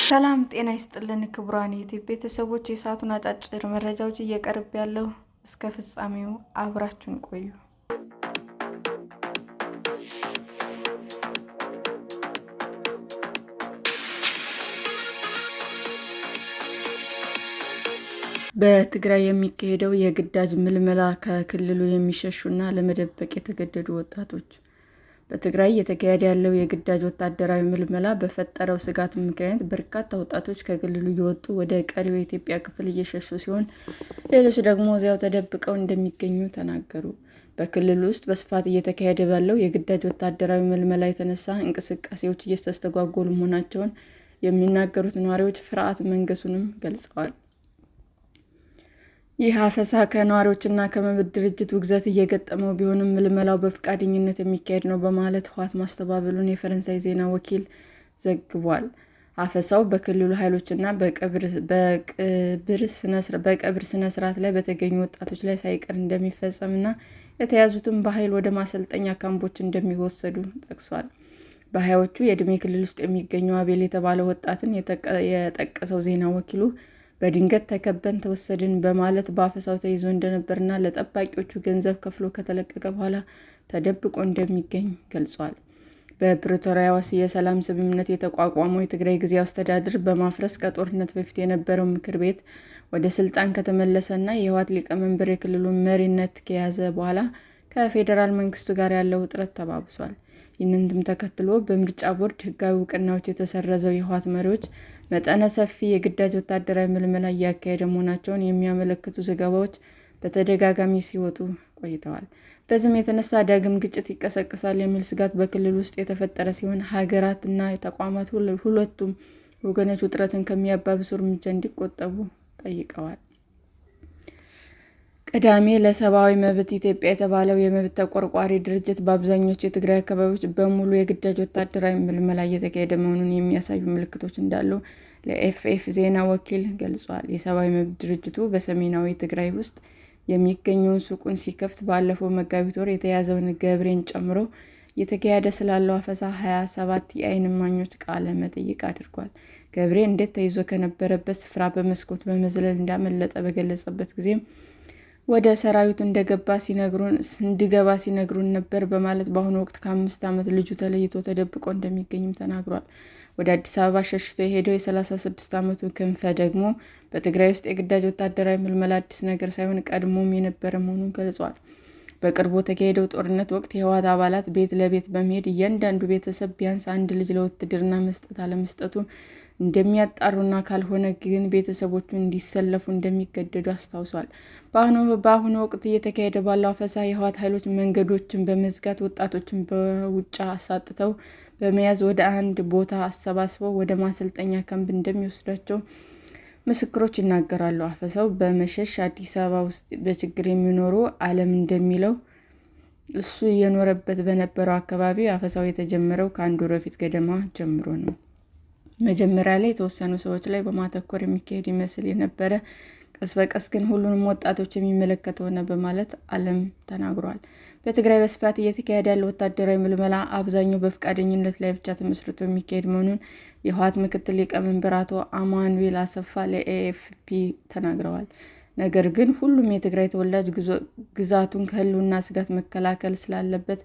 ሰላም ጤና ይስጥልን ክቡራን የዩቲዩብ ቤተሰቦች፣ የሰዓቱን አጫጭር መረጃዎች እየቀርብ ያለው እስከ ፍጻሜው አብራችሁን ቆዩ። በትግራይ የሚካሄደው የግዳጅ ምልመላ ከክልሉ የሚሸሹና ለመደበቅ የተገደዱ ወጣቶች። በትግራይ እየተካሄደ ያለው የግዳጅ ወታደራዊ ምልመላ በፈጠረው ስጋት ምክንያት በርካታ ወጣቶች ከክልሉ እየወጡ ወደ ቀሪው የኢትዮጵያ ክፍል እየሸሹ ሲሆን፣ ሌሎች ደግሞ እዚያው ተደብቀው እንደሚገኙ ተናገሩ። በክልሉ ውስጥ በስፋት እየተካሄደ ባለው የግዳጅ ወታደራዊ ምልመላ የተነሳ እንቅስቃሴዎች እየተስተጓጎሉ መሆናቸውን የሚናገሩት ነዋሪዎች ፍርሃት መንገሱንም ገልጸዋል። ይህ አፈሳ ከነዋሪዎችና ከመብት ድርጅት ውግዘት እየገጠመው ቢሆንም ምልመላው በፈቃደኝነት የሚካሄድ ነው በማለት ህወሓት ማስተባበሉን የፈረንሳይ ዜና ወኪል ዘግቧል። አፈሳው በክልሉ ኃይሎችና በቀብር ስነ ስርዓት ላይ በተገኙ ወጣቶች ላይ ሳይቀር እንደሚፈጸምና የተያዙትም በኃይል ወደ ማሰልጠኛ ካምፖች እንደሚወሰዱ ጠቅሷል። በሀያዎቹ የዕድሜ ክልል ውስጥ የሚገኘው አቤል የተባለው ወጣትን የጠቀሰው ዜና ወኪሉ በድንገት ተከበን ተወሰድን በማለት በአፈሳው ተይዞ እንደነበርና ለጠባቂዎቹ ገንዘብ ከፍሎ ከተለቀቀ በኋላ ተደብቆ እንደሚገኝ ገልጿል። በፕሪቶሪያው የሰላም ስምምነት የተቋቋመው የትግራይ ጊዜያዊ አስተዳደር በማፍረስ ከጦርነት በፊት የነበረው ምክር ቤት ወደ ስልጣን ከተመለሰና የህወሓት ሊቀመንበር የክልሉን መሪነት ከያዘ በኋላ ከፌዴራል መንግስቱ ጋር ያለው ውጥረት ተባብሷል። ይህንንም ተከትሎ በምርጫ ቦርድ ህጋዊ እውቅናዎች የተሰረዘው የህወሓት መሪዎች መጠነ ሰፊ የግዳጅ ወታደራዊ ምልመላ እያካሄዱ መሆናቸውን የሚያመለክቱ ዘገባዎች በተደጋጋሚ ሲወጡ ቆይተዋል። በዚህም የተነሳ ዳግም ግጭት ይቀሰቀሳል የሚል ስጋት በክልሉ ውስጥ የተፈጠረ ሲሆን፣ ሀገራት እና ተቋማት ሁለቱም ወገኖች ውጥረትን ከሚያባብሱ እርምጃ እንዲቆጠቡ ጠይቀዋል። ቅዳሜ ለሰብአዊ መብት ኢትዮጵያ የተባለው የመብት ተቆርቋሪ ድርጅት በአብዛኞቹ የትግራይ አካባቢዎች በሙሉ የግዳጅ ወታደራዊ ምልመላ እየተካሄደ መሆኑን የሚያሳዩ ምልክቶች እንዳሉ ለኤፍኤፍ ዜና ወኪል ገልጿል። የሰብአዊ መብት ድርጅቱ በሰሜናዊ ትግራይ ውስጥ የሚገኘውን ሱቁን ሲከፍት ባለፈው መጋቢት ወር የተያዘውን ገብሬን ጨምሮ እየተካሄደ ስላለው አፈሳ 27 የዓይን እማኞች ቃለ መጠይቅ አድርጓል። ገብሬ እንዴት ተይዞ ከነበረበት ስፍራ በመስኮት በመዝለል እንዳመለጠ በገለጸበት ጊዜም ወደ ሰራዊቱ እንዲገባ ሲነግሩን ነበር በማለት በአሁኑ ወቅት ከ5 ዓመት ልጁ ተለይቶ ተደብቆ እንደሚገኝም ተናግሯል። ወደ አዲስ አበባ ሸሽቶ የሄደው የ36 ዓመቱ ክንፈ ደግሞ በትግራይ ውስጥ የግዳጅ ወታደራዊ ምልመላ አዲስ ነገር ሳይሆን ቀድሞም የነበረ መሆኑን ገልጿል። በቅርቡ በተካሄደው ጦርነት ወቅት የህወሓት አባላት ቤት ለቤት በመሄድ እያንዳንዱ ቤተሰብ ቢያንስ አንድ ልጅ ለውትድርና መስጠት አለመስጠቱ እንደሚያጣሩና ካልሆነ ግን ቤተሰቦቹ እንዲሰለፉ እንደሚገደዱ አስታውሷል። በአሁኑ ወቅት እየተካሄደ ባለው አፈሳ የህወሓት ኃይሎች መንገዶችን በመዝጋት ወጣቶችን በውጫ አሳጥተው በመያዝ ወደ አንድ ቦታ አሰባስበው ወደ ማሰልጠኛ ካምፕ እንደሚወስዷቸው ምስክሮች ይናገራሉ። አፈሳው በመሸሽ አዲስ አበባ ውስጥ በችግር የሚኖሩ ዓለም እንደሚለው እሱ እየኖረበት በነበረው አካባቢ አፈሳው የተጀመረው ከአንድ ወር በፊት ገደማ ጀምሮ ነው። መጀመሪያ ላይ የተወሰኑ ሰዎች ላይ በማተኮር የሚካሄድ ይመስል የነበረ ቀስ በቀስ ግን ሁሉንም ወጣቶች የሚመለከተው ነው በማለት ዓለም ተናግሯል። በትግራይ በስፋት እየተካሄደ ያለው ወታደራዊ ምልመላ አብዛኛው በፈቃደኝነት ላይ ብቻ ተመስርቶ የሚካሄድ መሆኑን የህወሓት ምክትል ሊቀመንበር አቶ አማኑኤል አሰፋ ለኤኤፍፒ ተናግረዋል። ነገር ግን ሁሉም የትግራይ ተወላጅ ግዛቱን ከህልውና ስጋት መከላከል ስላለበት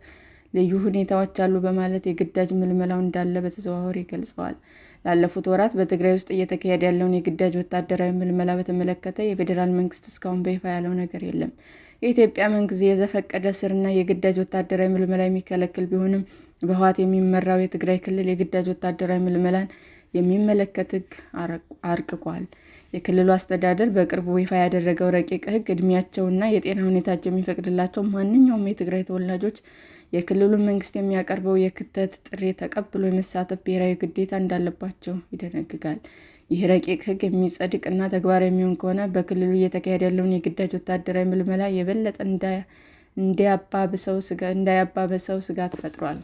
ልዩ ሁኔታዎች አሉ በማለት የግዳጅ ምልመላው እንዳለ በተዘዋዋሪ ገልጸዋል። ላለፉት ወራት በትግራይ ውስጥ እየተካሄደ ያለውን የግዳጅ ወታደራዊ ምልመላ በተመለከተ የፌዴራል መንግስት እስካሁን በይፋ ያለው ነገር የለም። የኢትዮጵያ መንግስት የዘፈቀደ እስርና የግዳጅ ወታደራዊ ምልመላ የሚከለክል ቢሆንም በህወሓት የሚመራው የትግራይ ክልል የግዳጅ ወታደራዊ ምልመላን የሚመለከት ህግ አርቅቋል። የክልሉ አስተዳደር በቅርቡ ይፋ ያደረገው ረቂቅ ህግ ዕድሜያቸውና የጤና ሁኔታቸው የሚፈቅድላቸው ማንኛውም የትግራይ ተወላጆች የክልሉን መንግስት የሚያቀርበው የክተት ጥሪ ተቀብሎ የመሳተፍ ብሔራዊ ግዴታ እንዳለባቸው ይደነግጋል። ይህ ረቂቅ ህግ የሚጸድቅ እና ተግባራዊ የሚሆን ከሆነ በክልሉ እየተካሄደ ያለውን የግዳጅ ወታደራዊ ምልመላ የበለጠ እንዳያባብሰው ስጋት ፈጥሯል።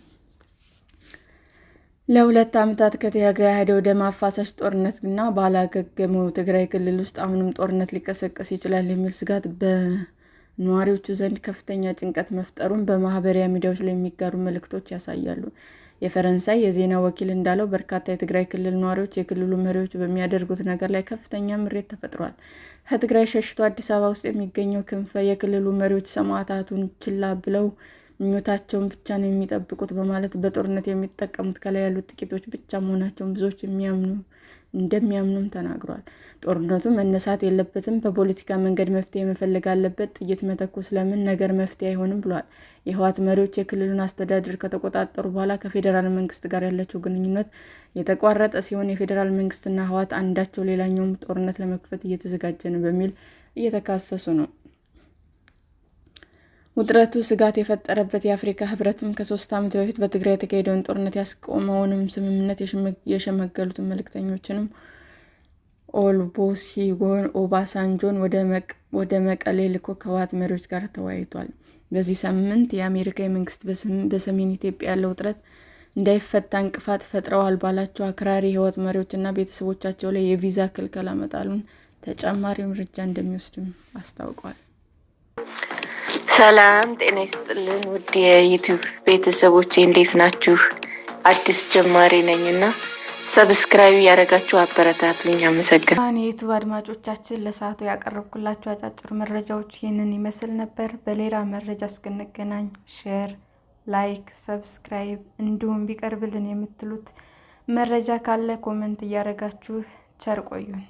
ለ2 ዓመታት ከተካሄደው ደም አፋሳሽ ጦርነትና ባላገገመው ትግራይ ክልል ውስጥ አሁንም ጦርነት ሊቀሰቀስ ይችላል የሚል ስጋት በነዋሪዎቹ ዘንድ ከፍተኛ ጭንቀት መፍጠሩን በማህበራዊ ሚዲያዎች ላይ የሚጋሩ መልዕክቶች ያሳያሉ። የፈረንሳይ የዜና ወኪል እንዳለው በርካታ የትግራይ ክልል ነዋሪዎች የክልሉ መሪዎች በሚያደርጉት ነገር ላይ ከፍተኛ ምሬት ተፈጥሯል። ከትግራይ ሸሽቶ አዲስ አበባ ውስጥ የሚገኘው ክንፈ የክልሉ መሪዎች ሰማዕታቱን ችላ ብለው ምኞታቸውን ብቻ ነው የሚጠብቁት በማለት በጦርነት የሚጠቀሙት ከላይ ያሉት ጥቂቶች ብቻ መሆናቸውን ብዙዎች እንደሚያምኑም ተናግሯል። ጦርነቱ መነሳት የለበትም፣ በፖለቲካ መንገድ መፍትሄ መፈለግ አለበት፣ ጥይት መተኮስ ለምን ነገር መፍትሄ አይሆንም ብለዋል። የህወሓት መሪዎች የክልሉን አስተዳደር ከተቆጣጠሩ በኋላ ከፌዴራል መንግስት ጋር ያላቸው ግንኙነት የተቋረጠ ሲሆን የፌዴራል መንግስትና ህወሓት አንዳቸው ሌላኛውን ጦርነት ለመክፈት እየተዘጋጀ ነው በሚል እየተካሰሱ ነው። ውጥረቱ ስጋት የፈጠረበት የአፍሪካ ህብረትም ከ3 ዓመት በፊት በትግራይ የተካሄደውን ጦርነት ያስቆመውንም ስምምነት የሸመገሉትን መልዕክተኞችንም ኦሉሴጉን ኦባሳንጆን ወደ መቀሌ ልኮ ከህወሓት መሪዎች ጋር ተወያይቷል። በዚህ ሳምንት የአሜሪካ መንግስት በሰሜን ኢትዮጵያ ያለው ውጥረት እንዳይፈታ እንቅፋት ፈጥረዋል ባላቸው አክራሪ የህወሓት መሪዎችና ቤተሰቦቻቸው ላይ የቪዛ ክልከላ መጣሉን ተጨማሪ እርምጃ እንደሚወስድም አስታውቋል። ሰላም ጤና ይስጥልን ውድ የዩቲዩብ ቤተሰቦቼ እንዴት ናችሁ? አዲስ ጀማሪ ነኝና ሰብስክራይብ ያደረጋችሁ አበረታቱኝ። አመሰግናለሁ። የዩቲዩብ አድማጮቻችን ለሰዓቱ ያቀረብኩላችሁ አጫጭር መረጃዎች ይህንን ይመስል ነበር። በሌላ መረጃ እስክንገናኝ ሼር፣ ላይክ፣ ሰብስክራይብ እንዲሁም ቢቀርብልን የምትሉት መረጃ ካለ ኮሜንት እያደረጋችሁ ቸር ቆዩን።